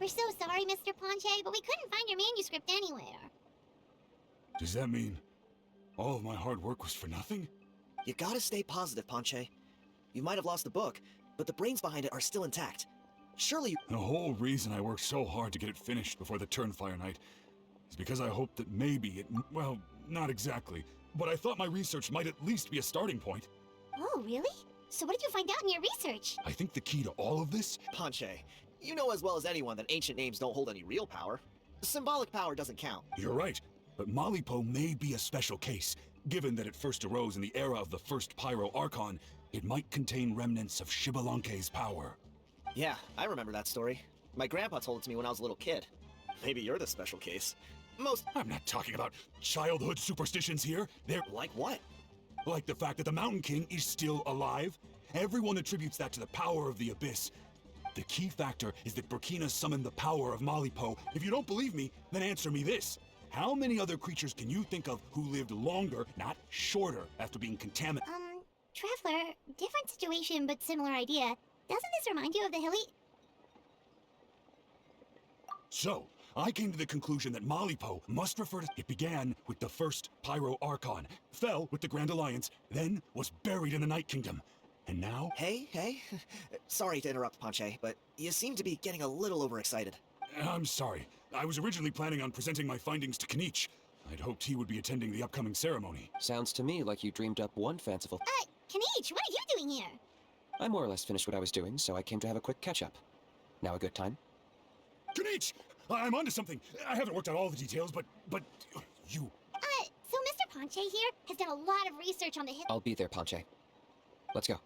We're so sorry, Mr. Ponche, but we couldn't find your manuscript anywhere. Does that mean all of my hard work was for nothing? You gotta stay positive, Ponche. You might have lost the book, but the brains behind it are still intact. Surely you— The whole reason I worked so hard to get it finished before the Turnfire Night is because I hoped that maybe it, well, not exactly, but I thought my research might at least be a starting point. Oh, really? So what did you find out in your research? I think the key to all of this— Ponche, you know as well as anyone that ancient names don't hold any real power. Symbolic power doesn't count. You're right, but Malipo may be a special case. Given that it first arose in the era of the first Pyro Archon, it might contain remnants of Xbalanque's power. Yeah, I remember that story. My grandpa told it to me when I was a little kid. Maybe you're the special case. I'm not talking about childhood superstitions here. They're Like what? like the fact that the Mountain King is still alive. Everyone attributes that to the power of the Abyss. The key factor is that Burkina summoned the power of Malipo. If you don't believe me, then answer me this. How many other creatures can you think of who lived longer, not shorter, after being contaminated? Traveler, different situation but similar idea. Doesn't this remind you of the hilly... So, I came to the conclusion that Malipo must refer to— It began with the first Pyro Archon, fell with the Grand Alliance, then was buried in the Night Kingdom. And now— Hey. Sorry to interrupt, Ponche, but you seem to be getting a little overexcited. I'm sorry. I was originally planning on presenting my findings to Knich. I'd hoped he would be attending the upcoming ceremony. Sounds to me like you dreamed up one fanciful... Knich, what are you doing here? I more or less finished what I was doing, so I came to have a quick catch-up. Now a good time? Knich! I'm onto something. I haven't worked out all the details, but you... So Mr. Ponche here has done a lot of research on the I'll be there, Ponche. Let's go.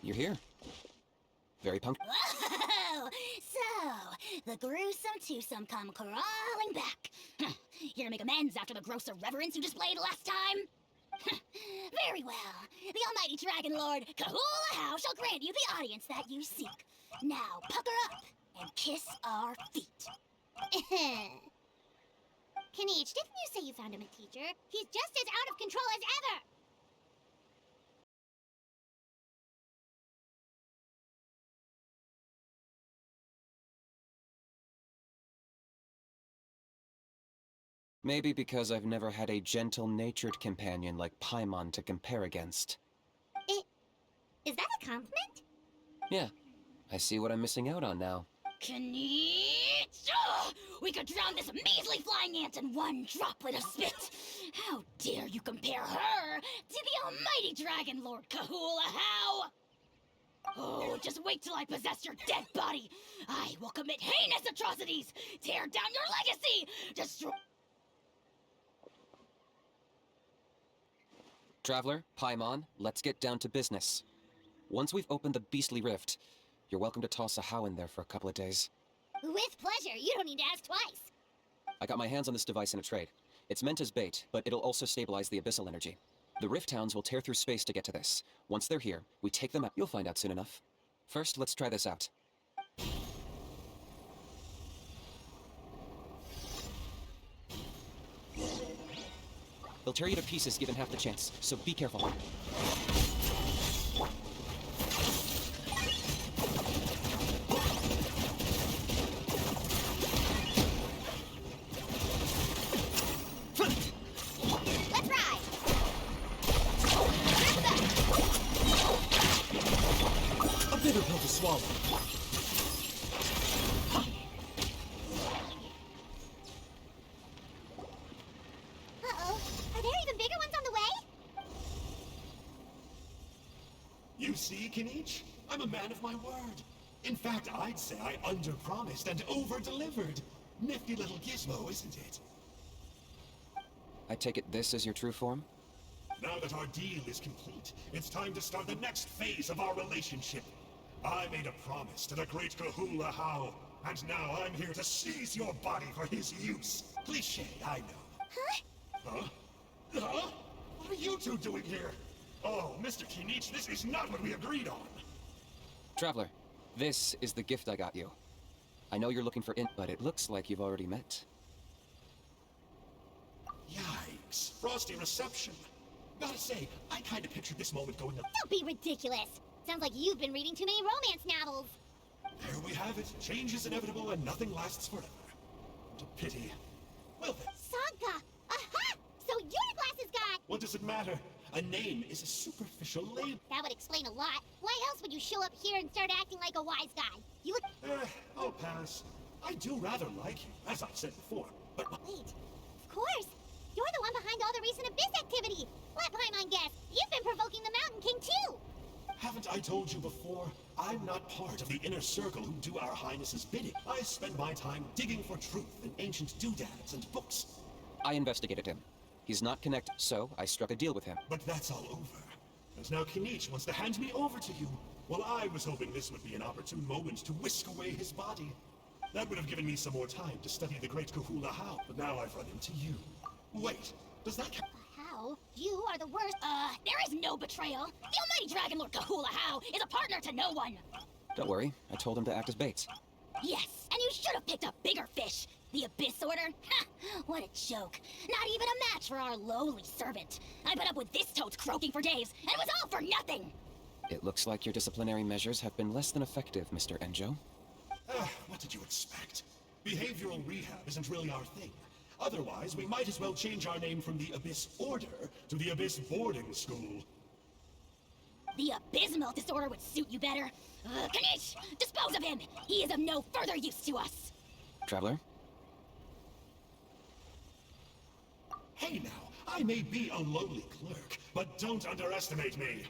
You're here. Very punk. Whoa! So, the gruesome twosome come crawling back. Here to make amends after the gross irreverence you displayed last time? Very well. The almighty Dragon Lord, Kahula How, shall grant you the audience that you seek. Now, pucker up and kiss our feet. Knich, didn't you say you found him a teacher? He's just as out of control as ever! Maybe because I've never had a gentle-natured companion like Paimon to compare against. Is that a compliment? Yeah, I see what I'm missing out on now. Knich! We could drown this measly flying ant in one droplet of spit! How dare you compare her to the almighty Dragon Lord Kahula How! Oh, just wait till I possess your dead body! I will commit heinous atrocities! Tear down your legacy! Destroy... Traveler, Paimon, let's get down to business. Once we've opened the beastly rift, you're welcome to toss a How in there for a couple of days. With pleasure. You don't need to ask twice. I got my hands on this device in a trade. It's meant as bait, but it'll also stabilize the abyssal energy. The rift hounds will tear through space to get to this. Once they're here, we take them out. You'll find out soon enough. First, let's try this out. They'll tear you to pieces given half the chance, so be careful. swallow. Uh-oh. Are there even bigger ones on the way? You see, Knich? I'm a man of my word. In fact, I'd say I under-promised and over-delivered. Nifty little gizmo, isn't it? I take it this is your true form? Now that our deal is complete, it's time to start the next phase of our relationship. I made a promise to the great Kahula How, and now I'm here to seize your body for his use. Cliché, I know. Huh? Huh? What are you two doing here? Oh, Mr. Knich, this is not what we agreed on. Traveler, this is the gift I got you. I know you're looking for but it looks like you've already met. Yikes. Frosty reception. Gotta say, I kinda pictured this moment going up. Don't be ridiculous. Sounds like you've been reading too many romance novels. There we have it. Change is inevitable and nothing lasts forever. What a pity. Well then, Sanka! Aha! So you're the glasses guy! what does it matter? A name is a superficial label. That would explain a lot. Why else would you show up here and start acting like a wise guy? You look... I'll pass. I do rather like you, as I've said before, but... Wait. Of course. You're the one behind all the recent Abyss activity. Let Paimon guess. You've been provoking the Mountain King too. Haven't I told you before? I'm not part of the inner circle who do our highness's bidding. I spend my time digging for truth in ancient doodads and books. I investigated him. He's not connected, so I struck a deal with him. But that's all over. And now Knich wants to hand me over to you. Well, I was hoping this would be an opportune moment to whisk away his body. That would have given me some more time to study the great Kahula How, but now I've run into you. Wait, does that count? How? You are the worst. There is no betrayal. The almighty Dragon Lord Kahula How is a partner to no one. Don't worry, I told him to act as bait. Yes, and you should have picked up bigger fish. The Abyss Order? Ha! What a joke. Not even a match for our lowly servant. I put up with this toad croaking for days, and it was all for nothing! It looks like your disciplinary measures have been less than effective, Mr. Enjo. What did you expect? Behavioral rehab isn't really our thing. Otherwise, we might as well change our name from the Abyss Order to the Abyss Boarding School. The abysmal disorder would suit you better. Knich, dispose of him! He is of no further use to us! Traveler? Hey now, I may be a lowly clerk, but don't underestimate me.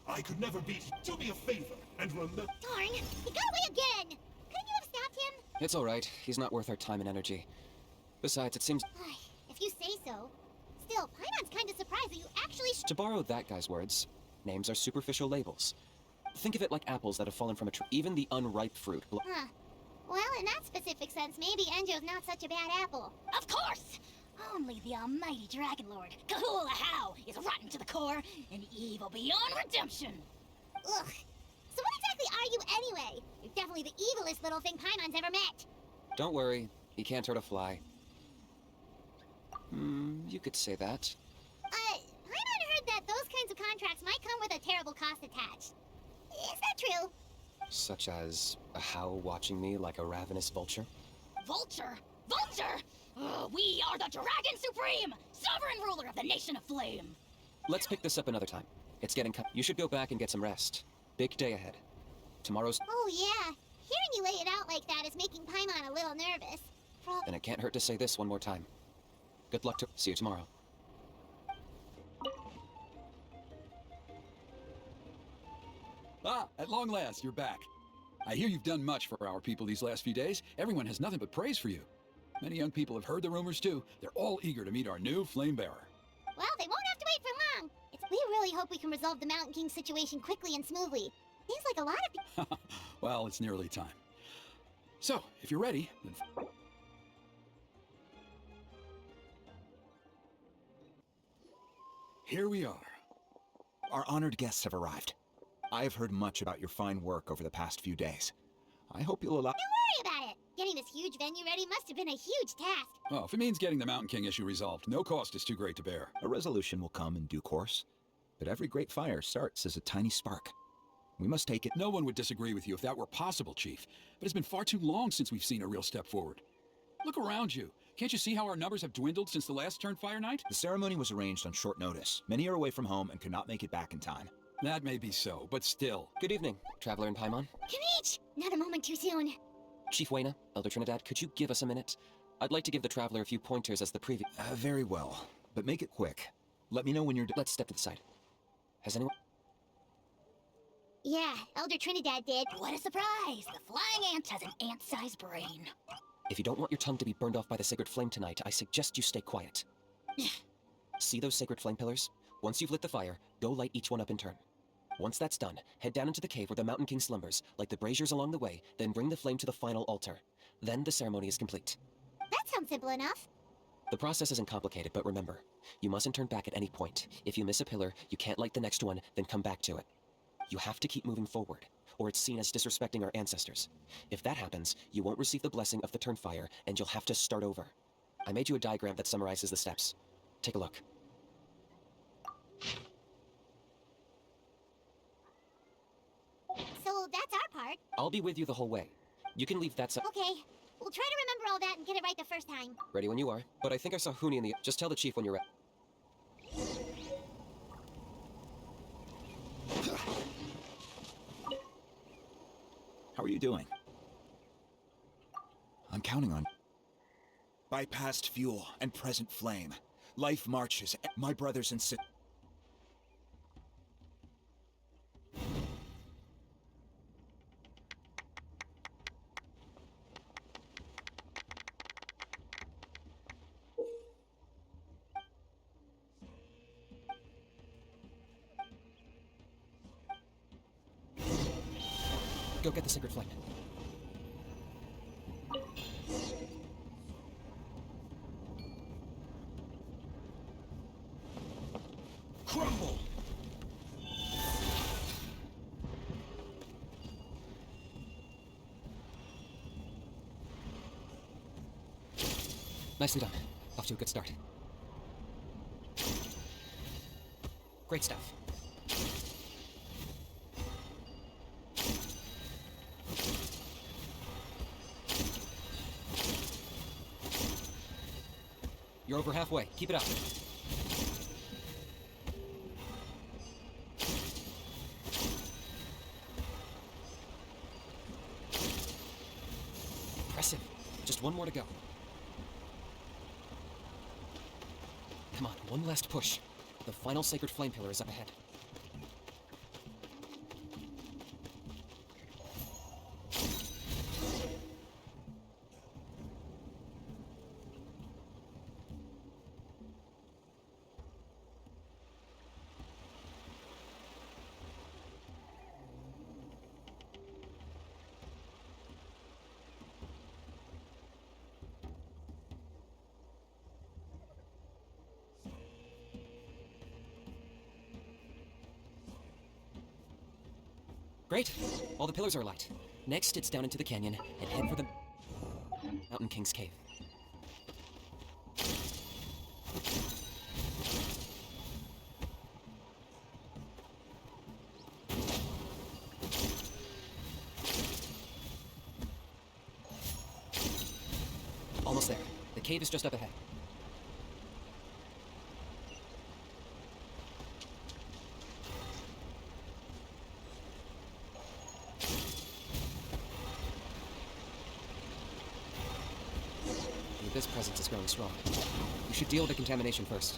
I could never beat you. Do me a favor and remember... Darn, he got away again! Couldn't you have stopped him? It's alright. He's not worth our time and energy. Besides, it seems... If you say so. Still, Paimon's kinda surprised that you actually... To borrow that guy's words, names are superficial labels. Think of it like apples that have fallen from a tree. Even the unripe fruit... Huh. Well, in that specific sense, maybe Enjo's not such a bad apple. Of course! Only the almighty Dragon Lord, Kahula How, is rotten to the core and evil beyond redemption. Ugh. So what exactly are you anyway? You're definitely the evilest little thing Paimon's ever met. Don't worry, he can't hurt a fly. You could say that. Paimon heard that those kinds of contracts might come with a terrible cost attached. Is that true? Such as a how watching me like a ravenous vulture? Vulture? Vulture? We are the Dragon Supreme, sovereign ruler of the Nation of Flame. Let's pick this up another time. It's getting You should go back and get some rest. Big day ahead. Tomorrow's... Oh yeah, hearing you lay it out like that is making Paimon a little nervous. And it can't hurt to say this one more time. Good luck to... See you tomorrow. Ah, at long last, you're back. I hear you've done much for our people these last few days. Everyone has nothing but praise for you. Many young people have heard the rumors too. They're all eager to meet our new flame bearer. Well, they won't have to wait for long. We really hope we can resolve the Mountain King situation quickly and smoothly. Seems like a lot of... Well, it's nearly time. So, if you're ready, then... Here we are. Our honored guests have arrived. I have heard much about your fine work over the past few days. I hope you'll allow... Don't worry about it. Getting this huge venue ready must have been a huge task. Well, if it means getting the Mountain King issue resolved, no cost is too great to bear. A resolution will come in due course. But every great fire starts as a tiny spark. We must take it... No one would disagree with you if that were possible, Chief. But it's been far too long since we've seen a real step forward. Look around you. Can't you see how our numbers have dwindled since the last Turn Fire Night? The ceremony was arranged on short notice. Many are away from home and could not make it back in time. That may be so, but still. Good evening, Traveler in Paimon. Knich! Not a moment too soon. Chief Wayna, Elder Trinidad, could you give us a minute? I'd like to give the Traveler a few pointers as the preview. Very well, but make it quick. Let me know when you're Let's step to the side. Has anyone... Yeah, Elder Trinidad did. What a surprise! The flying ant has an ant-sized brain. If you don't want your tongue to be burned off by the sacred flame tonight, I suggest you stay quiet. See those sacred flame pillars? Once you've lit the fire, go light each one up in turn. Once that's done, head down into the cave where the Mountain King slumbers, light the braziers along the way, then bring the flame to the final altar. Then the ceremony is complete. That sounds simple enough. The process isn't complicated, but remember, you mustn't turn back at any point. If you miss a pillar, you can't light the next one, then come back to it. You have to keep moving forward, or it's seen as disrespecting our ancestors. If that happens, you won't receive the blessing of the Turnfire, and you'll have to start over. I made you a diagram that summarizes the steps. Take a look. So that's our part. I'll be with you the whole way. You can leave that side. Okay. We'll try to remember all that and get it right the first time. Ready when you are. But I think I saw Huni in the... Just tell the chief when you're ready. How are you doing? I'm counting on... By past fuel and present flame, life marches, my brothers and sisters... Go get the sacred flame. Crumble! Nicely done. Off to a good start. Great stuff. You're over halfway. Keep it up. Impressive. Just one more to go. Come on, one last push. The final sacred flame pillar is up ahead. Great. All the pillars are alight. Next, it's down into the canyon and head for the Mountain King's cave. Almost there. The cave is just up ahead. This presence is growing strong. We should deal with the contamination first.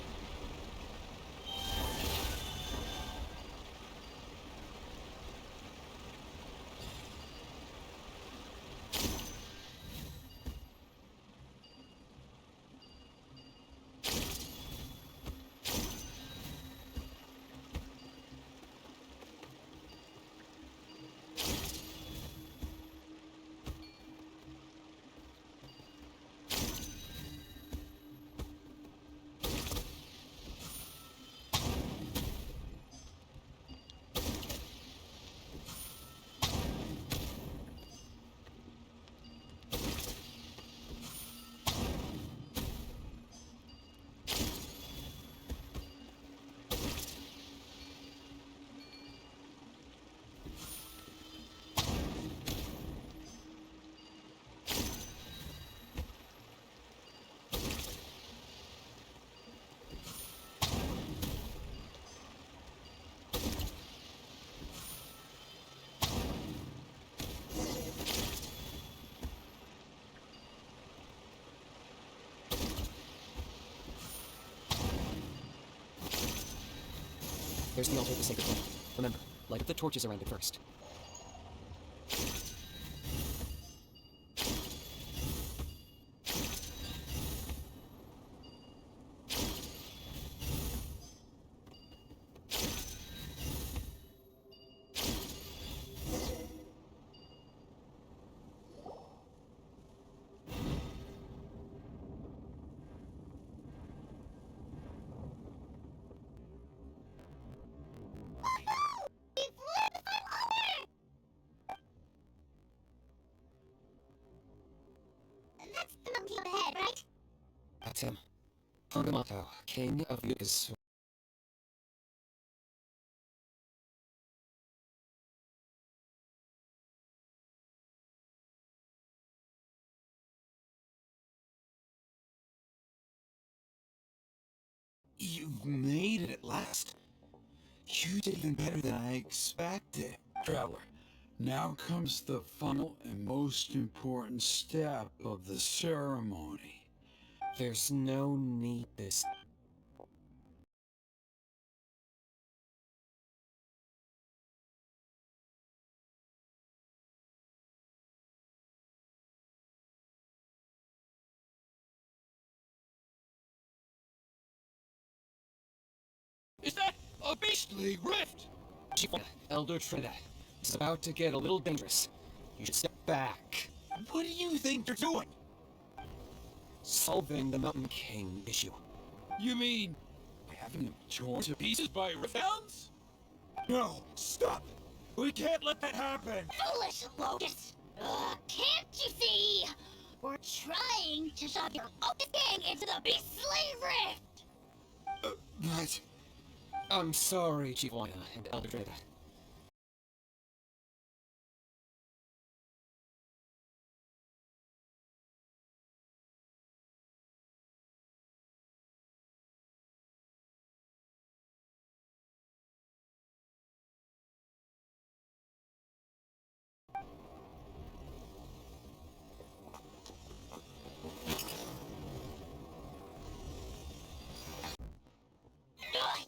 There's the altar of the sacred flame. Remember, light up the torches around it first. That's the monkey on the head, right? That's him. Hongamato, king of Yukas. You've made it at last. You did even better than I expected. Traveler, now comes the final and most important step of the ceremony. There's no need this. Is that a beastly rift? Chief, Elder Trinidad, it's about to get a little dangerous. You should step back. What do you think you're doing? Solving the Mountain King issue. You mean having him torn to pieces by rift-hounds? No, stop! We can't let that happen! Foolish Lotus! Can't you see? We're trying to shove your Opus King into the beastly rift! But... I'm sorry, Chief Wina and Elder Trinidad.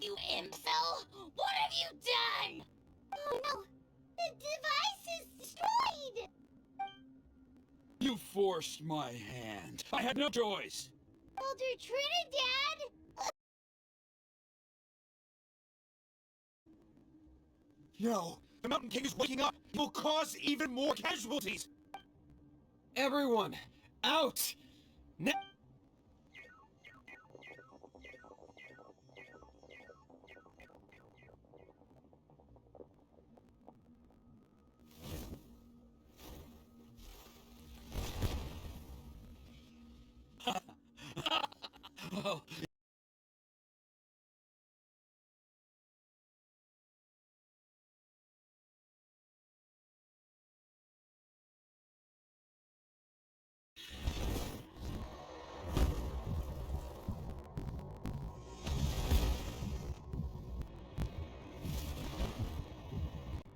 You imbecile! What have you done? Oh no! The device is destroyed! You forced my hand. I had no choice. Elder Trinidad? No! The Mountain King is waking up! He will cause even more casualties! Everyone, out! Well,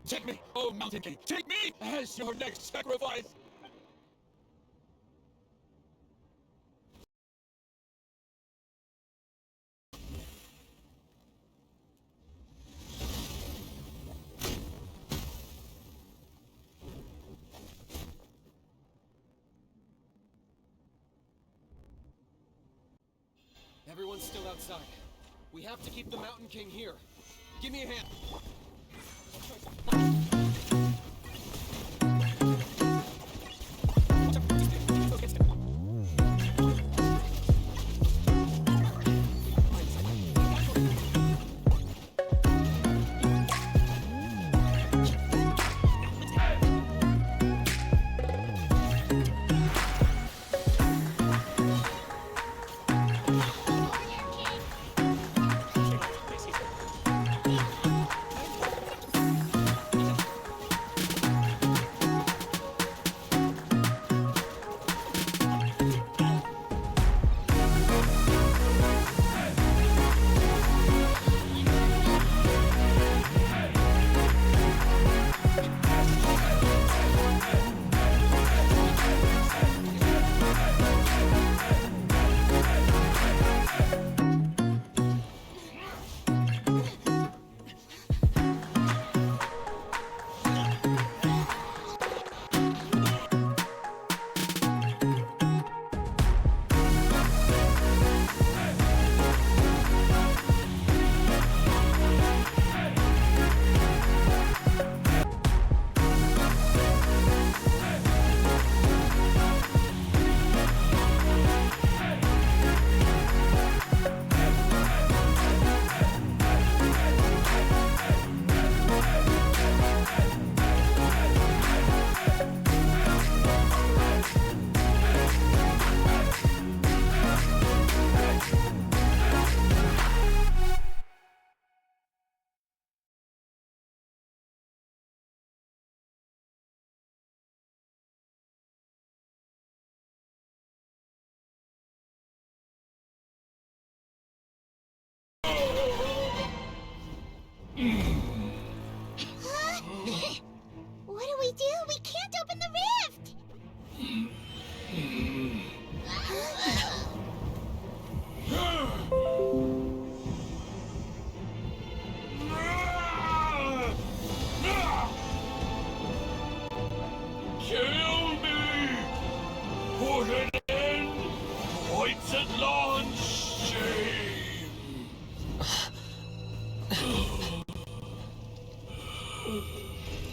take me, oh Mountain King, take me as your next sacrifice! Everyone's still outside. We have to keep the Mountain King here. Give me a hand.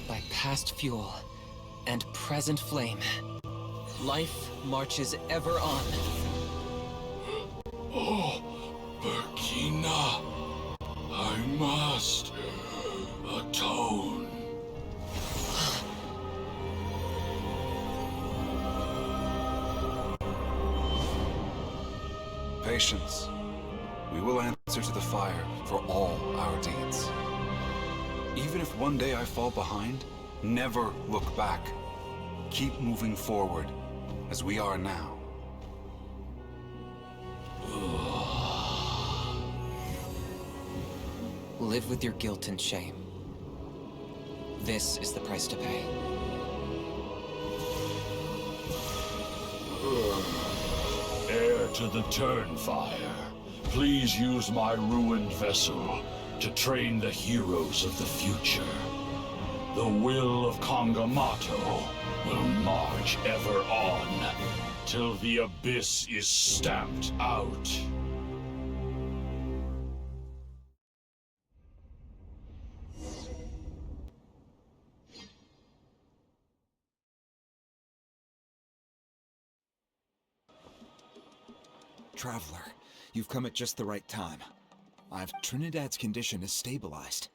By past fuel and present flame, life marches ever on. Oh, Burkina, I must atone. Patience. We will answer to the fire for all our deeds. Even if one day I fall behind, never look back. Keep moving forward, as we are now. Live with your guilt and shame. This is the price to pay. Heir to the Turnfire, please use my ruined vessel to train the heroes of the future. The will of Kongamato will march ever on, till the abyss is stamped out. Traveler, you've come at just the right time. Trinidad's condition is stabilized.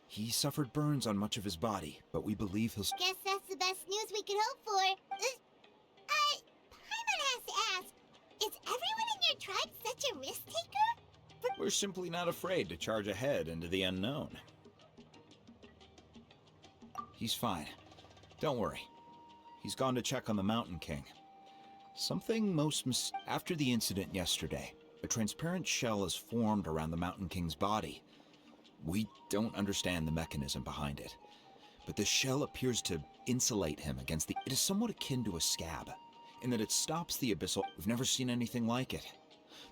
He suffered burns on much of his body, but we believe he'll... Guess that's the best news we could hope for. Paimon has to ask, is everyone in your tribe such a risk taker? We're simply not afraid to charge ahead into the unknown. He's fine. Don't worry. He's gone to check on the Mountain King. Something after the incident yesterday, a transparent shell is formed around the Mountain King's body. We don't understand the mechanism behind it, but the shell appears to insulate him against the... It is somewhat akin to a scab, in that it stops the abyssal... We've never seen anything like it.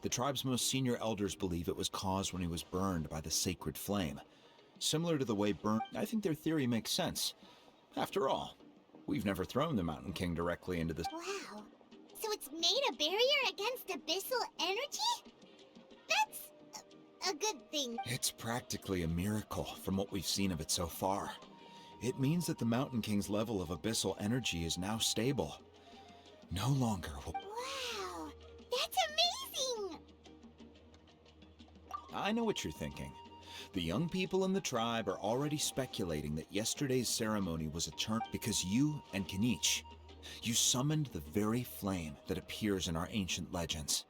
The tribe's most senior elders believe it was caused when he was burned by the sacred flame. Similar to the way I think their theory makes sense. After all, we've never thrown the Mountain King directly into this... Wow. So it's made a barrier against abyssal energy? That's a good thing. It's practically a miracle from what we've seen of it so far. It means that the Mountain King's level of abyssal energy is now stable. No longer will... Wow, that's amazing! I know what you're thinking. The young people in the tribe are already speculating that yesterday's ceremony was a turn because you and Knich, you summoned the very flame that appears in our ancient legends.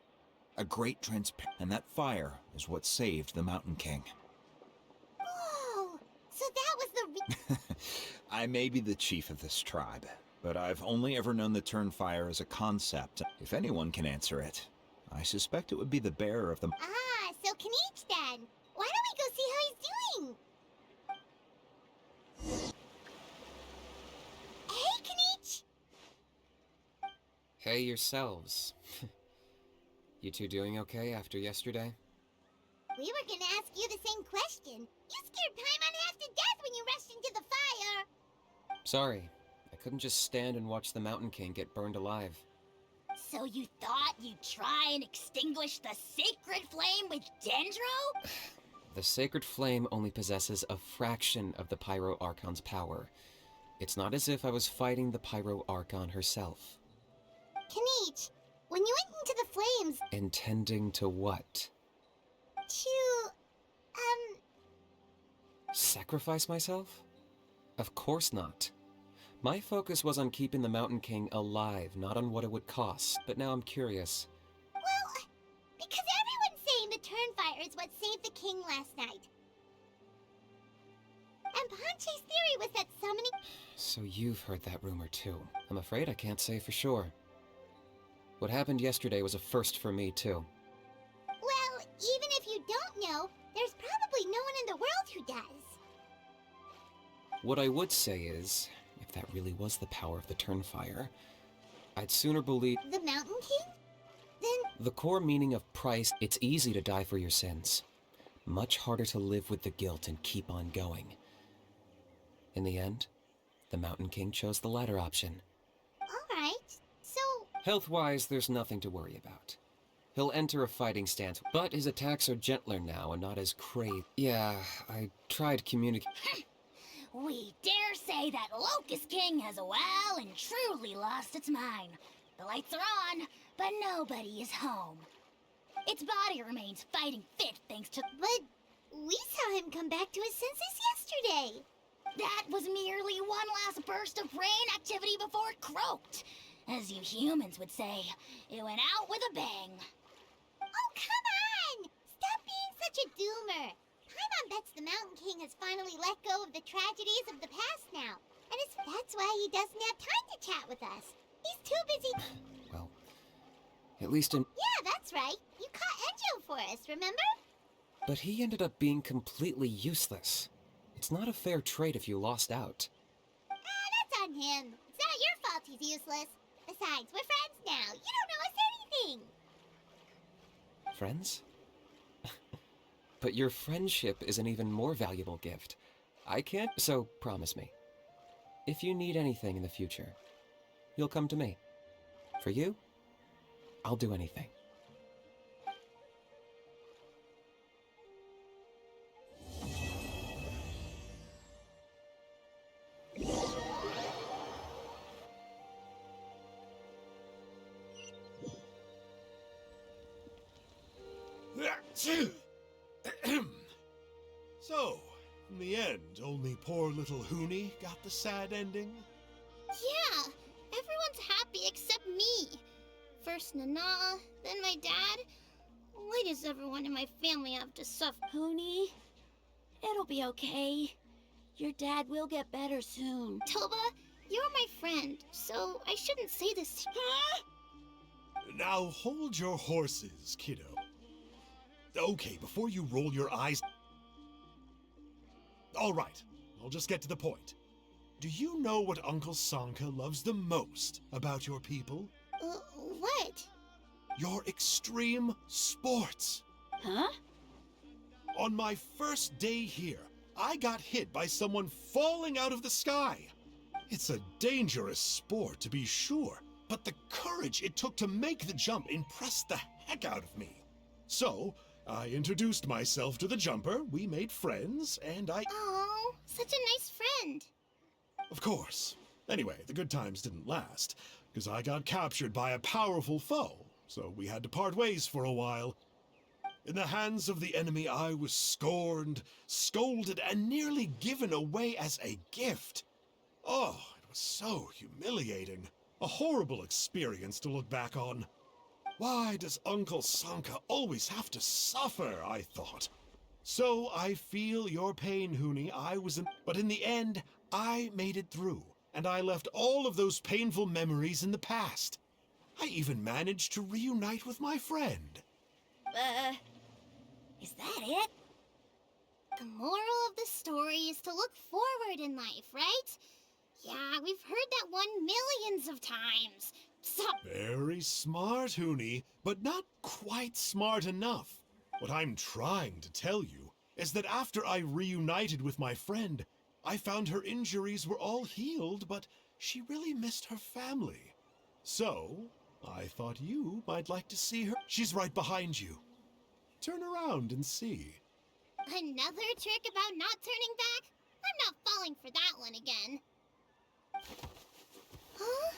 A great and that fire is what saved the Mountain King. Whoa, so that was the I may be the chief of this tribe, but I've only ever known the Turnfire as a concept. If anyone can answer it, I suspect it would be the bearer of the... Ah, so Knich then. Why don't we go see how he's doing? Hey, Knich! Hey yourselves. You two doing okay after yesterday? We were gonna ask you the same question. You scared Paimon half to death when you rushed into the fire. Sorry, I couldn't just stand and watch the Mountain King get burned alive. So you thought you'd try and extinguish the sacred flame with Dendro? The sacred flame only possesses a fraction of the Pyro Archon's power. It's not as if I was fighting the Pyro Archon herself. Knich, when you went into the flames... Intending to what? To... Sacrifice myself? Of course not. My focus was on keeping the Mountain King alive, not on what it would cost. But now I'm curious. Well, because everyone's saying the Turnfire is what saved the king last night. And Ponche's theory was that summoning... So you've heard that rumor too. I'm afraid I can't say for sure. What happened yesterday was a first for me too. Well, even if you don't know, there's probably no one in the world who does. What I would say is, if that really was the power of the Turnfire, I'd sooner believe... The Mountain King? Then... The core meaning of price, it's easy to die for your sins. Much harder to live with the guilt and keep on going. In the end, the Mountain King chose the latter option. Alright, so... Health-wise, there's nothing to worry about. He'll enter a fighting stance, but his attacks are gentler now and not as crazy. Yeah, I tried communicating. we dare say that Locust King has well and truly lost its mind. The lights are on, but nobody is home. Its body remains fighting fit thanks to... But we saw him come back to his senses yesterday. That was merely one last burst of brain activity before it croaked. As you humans would say, it went out with a bang. Oh, come on! Stop being such a doomer. Paimon bets the Mountain King has finally let go of the tragedies of the past now. And that's why he doesn't have time to chat with us. He's too busy... Well, at least in... Yeah, that's right. You caught Enjo for us, remember? But he ended up being completely useless. It's not a fair trade if you lost out. That's on him. It's not your fault he's useless. Besides, we're friends now. You don't know us anything. Friends? But your friendship is an even more valuable gift. I can't... So, promise me. If you need anything in the future, you'll come to me. For you, I'll do anything. So, in the end, only poor little Huni got the sad ending? Yeah, everyone's happy except me. First Nana, then my dad. Why does everyone in my family have to suffer? Huni, it'll be okay. Your dad will get better soon. Toba, you're my friend, so I shouldn't say this. Huh? Now hold your horses, kiddo. Okay, before you roll your eyes... All right, I'll just get to the point. Do you know what Uncle Sanka loves the most about your people? What? Your extreme sports. Huh? On my first day here, I got hit by someone falling out of the sky. It's a dangerous sport, to be sure, but the courage it took to make the jump impressed the heck out of me. So, I introduced myself to the jumper, we made friends, and Oh, such a nice friend. Of course. Anyway, the good times didn't last, because I got captured by a powerful foe, so we had to part ways for a while. In the hands of the enemy, I was scorned, scolded, and nearly given away as a gift. Oh, it was so humiliating. A horrible experience to look back on. Why does Uncle Sanka always have to suffer, I thought. So I feel your pain, Huni. But in the end, I made it through, and I left all of those painful memories in the past. I even managed to reunite with my friend. Is that it? The moral of the story is to look forward in life, right? Yeah, we've heard that one millions of times. So... Very smart, Huni, but not quite smart enough. What I'm trying to tell you is that after I reunited with my friend, I found her injuries were all healed, but she really missed her family. So, I thought you might like to see her. She's right behind you. Turn around and see. Another trick about not turning back? I'm not falling for that one again. Huh?